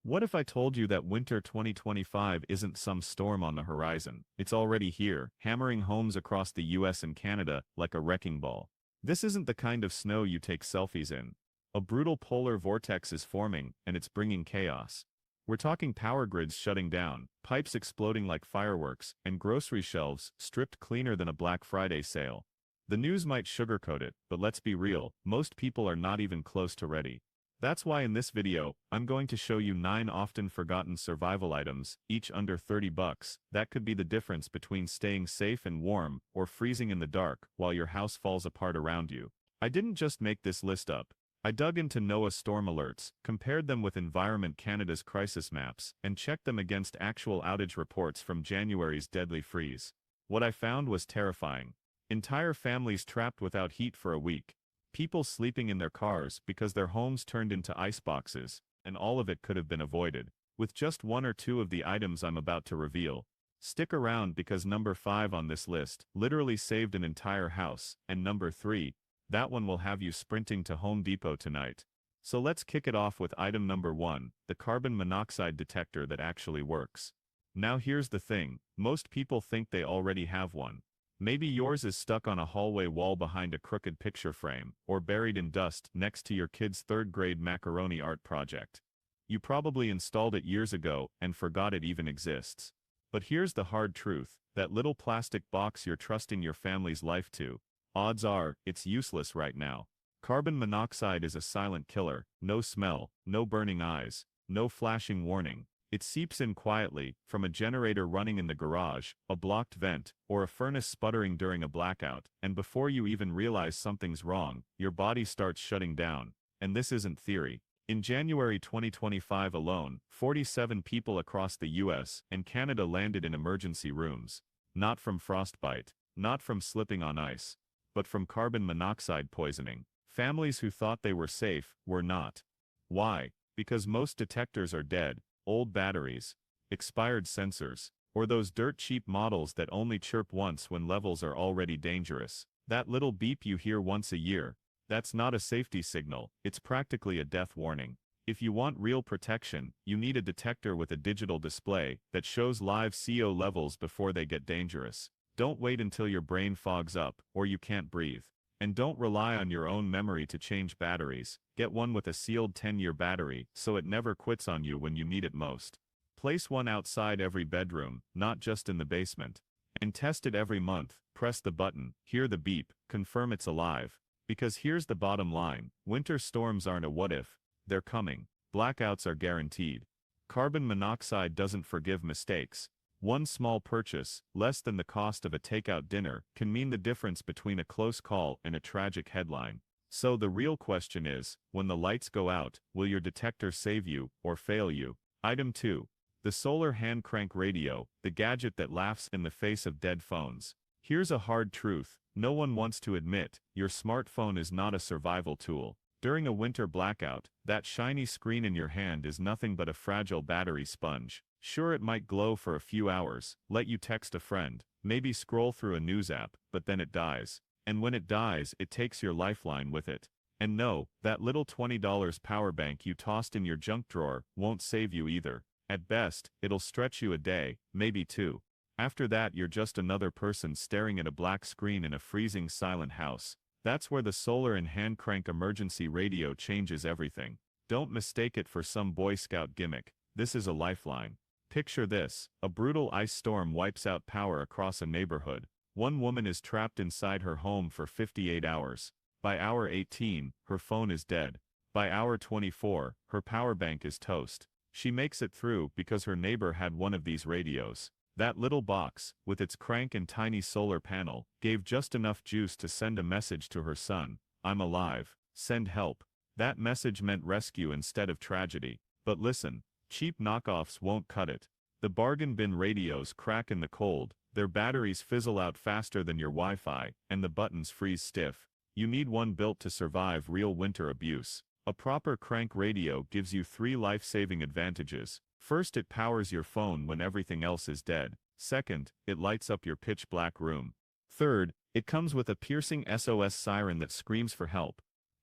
What if I told you that winter 2025 isn't some storm on the horizon? It's already here, hammering homes across the US and Canada like a wrecking ball. This isn't the kind of snow you take selfies in. A brutal polar vortex is forming, and it's bringing chaos. We're talking power grids shutting down, pipes exploding like fireworks, and grocery shelves stripped cleaner than a Black Friday sale. The news might sugarcoat it, but let's be real, most people are not even close to ready. That's why in this video, I'm going to show you 9 often forgotten survival items, each under 30 bucks, that could be the difference between staying safe and warm or freezing in the dark while your house falls apart around you. I didn't just make this list up. I dug into NOAA storm alerts, compared them with Environment Canada's crisis maps, and checked them against actual outage reports from January's deadly freeze. What I found was terrifying. Entire families trapped without heat for a week. People sleeping in their cars because their homes turned into iceboxes, and all of it could have been avoided, with just 1 or 2 of the items I'm about to reveal. Stick around because number 5 on this list literally saved an entire house, and number 3, that one will have you sprinting to Home Depot tonight. So let's kick it off with item number 1, the carbon monoxide detector that actually works. Now here's the thing, most people think they already have one. Maybe yours is stuck on a hallway wall behind a crooked picture frame, or buried in dust next to your kid's 3rd grade macaroni art project. You probably installed it years ago and forgot it even exists. But here's the hard truth, that little plastic box you're trusting your family's life to, odds are, it's useless right now. Carbon monoxide is a silent killer, no smell, no burning eyes, no flashing warning. It seeps in quietly, from a generator running in the garage, a blocked vent, or a furnace sputtering during a blackout, and before you even realize something's wrong, your body starts shutting down. And this isn't theory. In January 2025 alone, 47 people across the US and Canada landed in emergency rooms. Not from frostbite, not from slipping on ice, but from carbon monoxide poisoning. Families who thought they were safe were not. Why? Because most detectors are dead. Old batteries, expired sensors, or those dirt-cheap models that only chirp once when levels are already dangerous. That little beep you hear once a year, that's not a safety signal, it's practically a death warning. If you want real protection, you need a detector with a digital display that shows live CO levels before they get dangerous. Don't wait until your brain fogs up, or you can't breathe. And don't rely on your own memory to change batteries. Get one with a sealed 10-year battery, so it never quits on you when you need it most. Place one outside every bedroom, not just in the basement. And test it every month. Press the button, hear the beep, confirm it's alive. Because here's the bottom line, winter storms aren't a what if, they're coming. Blackouts are guaranteed. Carbon monoxide doesn't forgive mistakes. One small purchase, less than the cost of a takeout dinner, can mean the difference between a close call and a tragic headline. So the real question is, when the lights go out, will your detector save you, or fail you? Item 2. The solar hand crank radio, the gadget that laughs in the face of dead phones. Here's a hard truth, no one wants to admit, your smartphone is not a survival tool. During a winter blackout, that shiny screen in your hand is nothing but a fragile battery sponge. Sure, it might glow for a few hours, let you text a friend, maybe scroll through a news app, but then it dies. And when it dies, it takes your lifeline with it. And no, that little $20 power bank you tossed in your junk drawer won't save you either. At best, it'll stretch you a day, maybe 2. After that, you're just another person staring at a black screen in a freezing silent house. That's where the solar and hand crank emergency radio changes everything. Don't mistake it for some Boy Scout gimmick. This is a lifeline. Picture this, a brutal ice storm wipes out power across a neighborhood. One woman is trapped inside her home for 58 hours. By hour 18, her phone is dead. By hour 24, her power bank is toast. She makes it through because her neighbor had one of these radios. That little box, with its crank and tiny solar panel, gave just enough juice to send a message to her son. I'm alive. Send help. That message meant rescue instead of tragedy. But listen, cheap knockoffs won't cut it. The bargain bin radios crack in the cold, their batteries fizzle out faster than your Wi-Fi, and the buttons freeze stiff. You need one built to survive real winter abuse. A proper crank radio gives you 3 life-saving advantages. First, it powers your phone when everything else is dead. Second, it lights up your pitch-black room. Third, it comes with a piercing SOS siren that screams for help.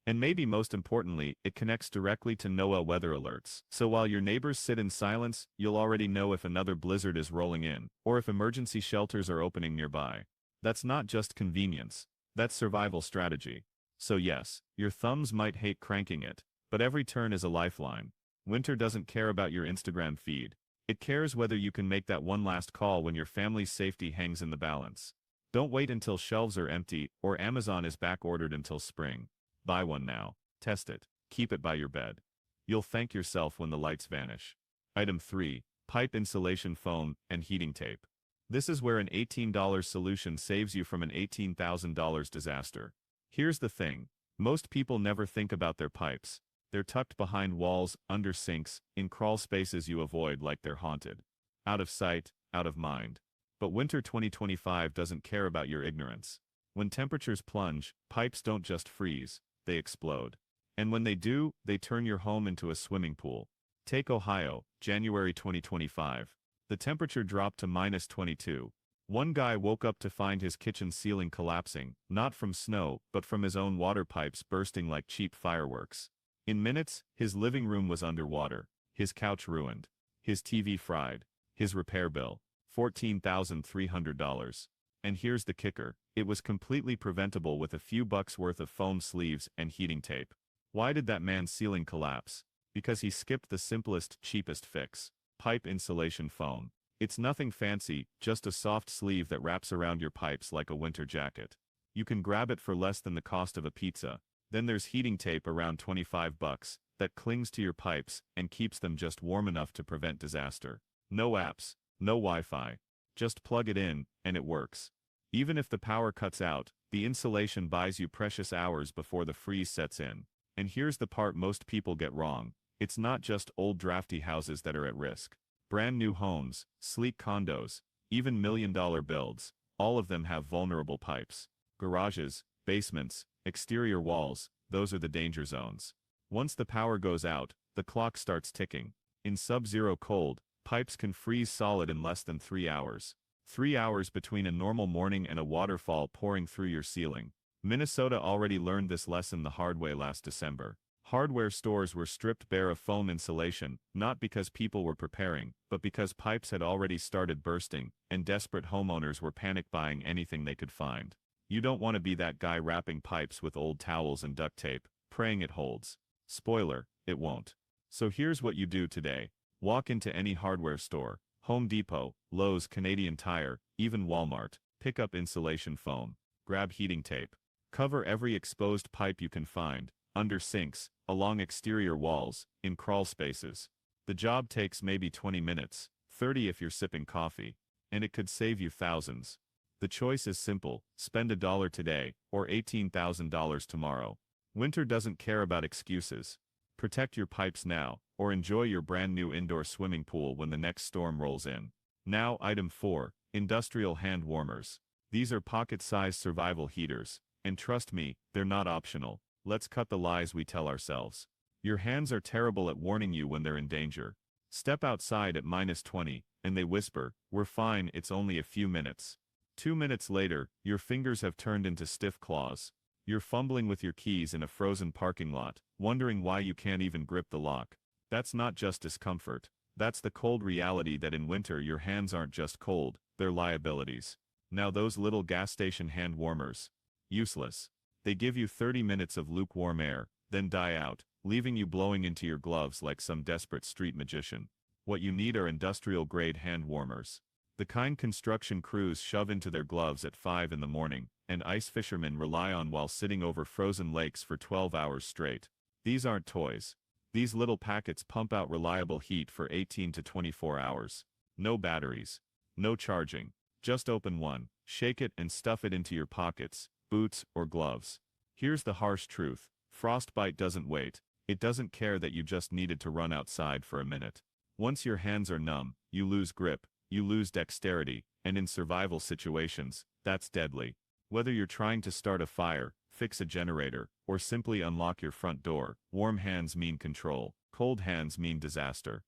And maybe most importantly, it connects directly to NOAA weather alerts. So while your neighbors sit in silence, you'll already know if another blizzard is rolling in, or if emergency shelters are opening nearby. That's not just convenience. That's survival strategy. So yes, your thumbs might hate cranking it, but every turn is a lifeline. Winter doesn't care about your Instagram feed. It cares whether you can make that one last call when your family's safety hangs in the balance. Don't wait until shelves are empty or Amazon is back-ordered until spring. Buy one now. Test it. Keep it by your bed. You'll thank yourself when the lights vanish. Item 3. Pipe insulation foam and heating tape. This is where an $18 solution saves you from an $18,000 disaster. Here's the thing. Most people never think about their pipes. They're tucked behind walls, under sinks, in crawl spaces you avoid like they're haunted. Out of sight, out of mind. But winter 2025 doesn't care about your ignorance. When temperatures plunge, pipes don't just freeze, they explode. And when they do, they turn your home into a swimming pool. Take Ohio, January 2025. The temperature dropped to -22. One guy woke up to find his kitchen ceiling collapsing, not from snow, but from his own water pipes bursting like cheap fireworks. In minutes, his living room was underwater, his couch ruined, his TV fried, his repair bill, $14,300. And here's the kicker, it was completely preventable with a few bucks worth of foam sleeves and heating tape. Why did that man's ceiling collapse? Because he skipped the simplest, cheapest fix. Pipe insulation foam. It's nothing fancy, just a soft sleeve that wraps around your pipes like a winter jacket. You can grab it for less than the cost of a pizza. Then there's heating tape around 25 bucks that clings to your pipes and keeps them just warm enough to prevent disaster. No apps, no Wi-Fi. Just plug it in, and it works. Even if the power cuts out, the insulation buys you precious hours before the freeze sets in. And here's the part most people get wrong. It's not just old drafty houses that are at risk. Brand new homes, sleek condos, even million-dollar builds, all of them have vulnerable pipes. Garages, basements, exterior walls, those are the danger zones. Once the power goes out, the clock starts ticking. In sub-zero cold, pipes can freeze solid in less than 3 hours. 3 hours between a normal morning and a waterfall pouring through your ceiling. Minnesota already learned this lesson the hard way last December. Hardware stores were stripped bare of foam insulation, not because people were preparing, but because pipes had already started bursting, and desperate homeowners were panic buying anything they could find. You don't want to be that guy wrapping pipes with old towels and duct tape, praying it holds. Spoiler, it won't. So here's what you do today. Walk into any hardware store, Home Depot, Lowe's, Canadian Tire, even Walmart, pick up insulation foam, grab heating tape. Cover every exposed pipe you can find, under sinks, along exterior walls, in crawl spaces. The job takes maybe 20 minutes, 30 if you're sipping coffee, and it could save you thousands. The choice is simple, spend $1 today, or $18,000 tomorrow. Winter doesn't care about excuses. Protect your pipes now, or enjoy your brand new indoor swimming pool when the next storm rolls in. Now, item 4, industrial hand warmers. These are pocket-sized survival heaters, and trust me, they're not optional. Let's cut the lies we tell ourselves. Your hands are terrible at warning you when they're in danger. Step outside at -20, and they whisper, "We're fine, it's only a few minutes." 2 minutes later, your fingers have turned into stiff claws. You're fumbling with your keys in a frozen parking lot, wondering why you can't even grip the lock. That's not just discomfort. That's the cold reality that in winter your hands aren't just cold, they're liabilities. Now those little gas station hand warmers. Useless. They give you 30 minutes of lukewarm air, then die out, leaving you blowing into your gloves like some desperate street magician. What you need are industrial-grade hand warmers. The kind construction crews shove into their gloves at 5 in the morning, and ice fishermen rely on while sitting over frozen lakes for 12 hours straight. These aren't toys. These little packets pump out reliable heat for 18 to 24 hours. No batteries. No charging. Just open one, shake it and stuff it into your pockets, boots, or gloves. Here's the harsh truth. Frostbite doesn't wait. It doesn't care that you just needed to run outside for a minute. Once your hands are numb, you lose grip, you lose dexterity, and in survival situations, that's deadly. Whether you're trying to start a fire, fix a generator, or simply unlock your front door, warm hands mean control, cold hands mean disaster.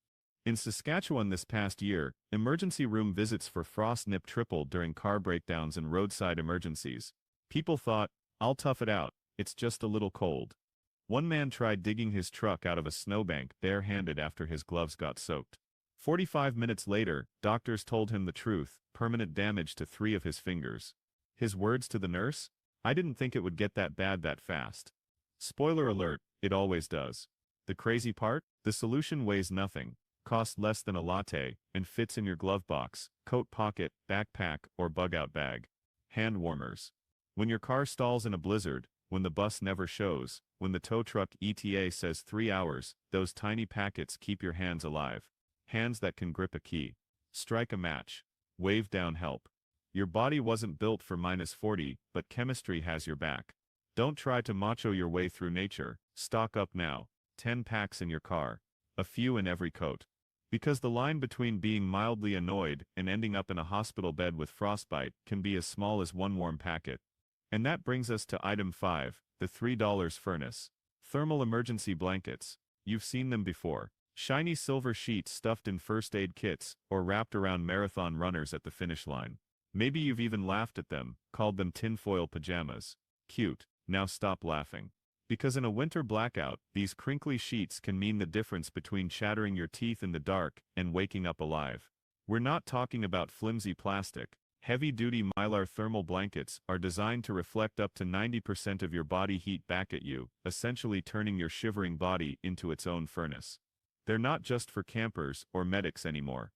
In Saskatchewan this past year, emergency room visits for frost nip tripled during car breakdowns and roadside emergencies. People thought, "I'll tough it out, it's just a little cold." One man tried digging his truck out of a snowbank barehanded after his gloves got soaked. 45 minutes later, doctors told him the truth: permanent damage to 3 of his fingers. His words to the nurse? "I didn't think it would get that bad that fast." Spoiler alert, it always does. The crazy part? The solution weighs nothing, costs less than a latte, and fits in your glove box, coat pocket, backpack, or bug-out bag. Hand warmers. When your car stalls in a blizzard, when the bus never shows, when the tow truck ETA says 3 hours, those tiny packets keep your hands alive. Hands that can grip a key. Strike a match. Wave down help. Your body wasn't built for -40, but chemistry has your back. Don't try to macho your way through nature. Stock up now. 10 packs in your car. A few in every coat. Because the line between being mildly annoyed and ending up in a hospital bed with frostbite can be as small as one warm packet. And that brings us to item 5, the $3 furnace. Thermal emergency blankets. You've seen them before. Shiny silver sheets stuffed in first aid kits, or wrapped around marathon runners at the finish line. Maybe you've even laughed at them, called them tinfoil pajamas. Cute. Now stop laughing. Because in a winter blackout, these crinkly sheets can mean the difference between chattering your teeth in the dark and waking up alive. We're not talking about flimsy plastic. Heavy-duty Mylar thermal blankets are designed to reflect up to 90% of your body heat back at you, essentially turning your shivering body into its own furnace. They're not just for campers or medics anymore.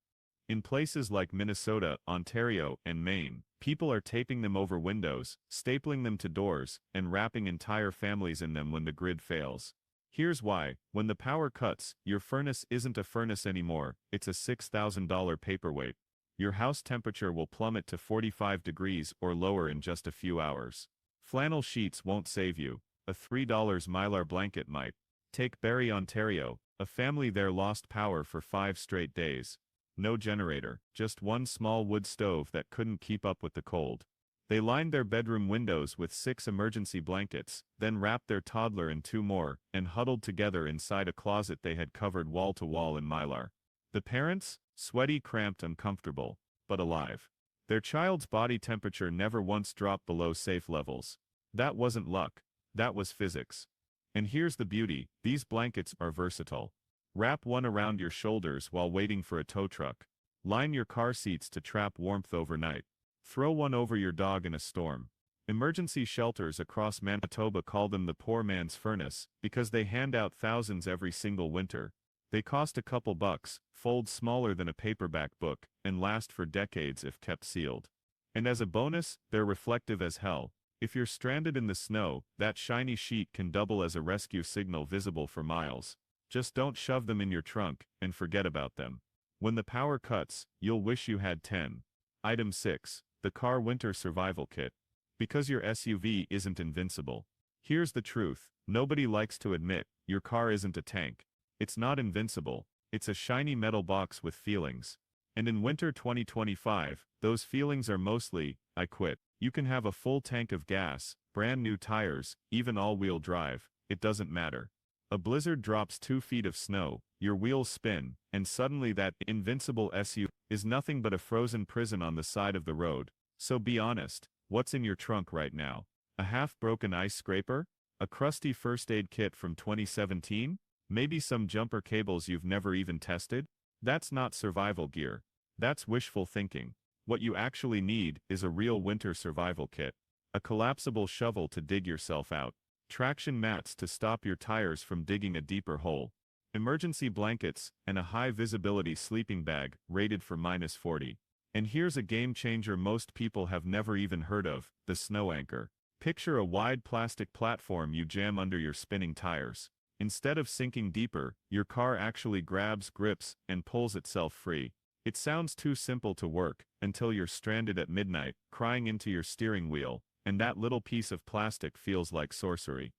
In places like Minnesota, Ontario, and Maine, people are taping them over windows, stapling them to doors, and wrapping entire families in them when the grid fails. Here's why: when the power cuts, your furnace isn't a furnace anymore, it's a $6,000 paperweight. Your house temperature will plummet to 45 degrees or lower in just a few hours. Flannel sheets won't save you. A $3 Mylar blanket might. Take Barrie, Ontario. A family there lost power for 5 straight days. No generator, just one small wood stove that couldn't keep up with the cold. They lined their bedroom windows with 6 emergency blankets, then wrapped their toddler in 2 more, and huddled together inside a closet they had covered wall to wall in Mylar. The parents? Sweaty, cramped, uncomfortable, but alive. Their child's body temperature never once dropped below safe levels. That wasn't luck. That was physics. And here's the beauty: these blankets are versatile. Wrap one around your shoulders while waiting for a tow truck. Line your car seats to trap warmth overnight. Throw one over your dog in a storm. Emergency shelters across Manitoba call them the poor man's furnace, because they hand out thousands every single winter. They cost a couple bucks, fold smaller than a paperback book, and last for decades if kept sealed. And as a bonus, they're reflective as hell. If you're stranded in the snow, that shiny sheet can double as a rescue signal visible for miles. Just don't shove them in your trunk, and forget about them. When the power cuts, you'll wish you had 10. Item 6, the car winter survival kit. Because your SUV isn't invincible. Here's the truth: nobody likes to admit, your car isn't a tank. It's not invincible. It's a shiny metal box with feelings. And in winter 2025, those feelings are mostly, I quit. You can have a full tank of gas, brand new tires, even all-wheel drive. It doesn't matter. A blizzard drops 2 feet of snow, your wheels spin, and suddenly that invincible SUV is nothing but a frozen prison on the side of the road. So be honest, what's in your trunk right now? A half-broken ice scraper? A crusty first aid kit from 2017? Maybe some jumper cables you've never even tested? That's not survival gear. That's wishful thinking. What you actually need is a real winter survival kit. A collapsible shovel to dig yourself out. Traction mats to stop your tires from digging a deeper hole. Emergency blankets, and a high-visibility sleeping bag, rated for -40. And here's a game-changer most people have never even heard of: the snow anchor. Picture a wide plastic platform you jam under your spinning tires. Instead of sinking deeper, your car actually grabs, grips, and pulls itself free. It sounds too simple to work, until you're stranded at midnight, crying into your steering wheel, and that little piece of plastic feels like sorcery.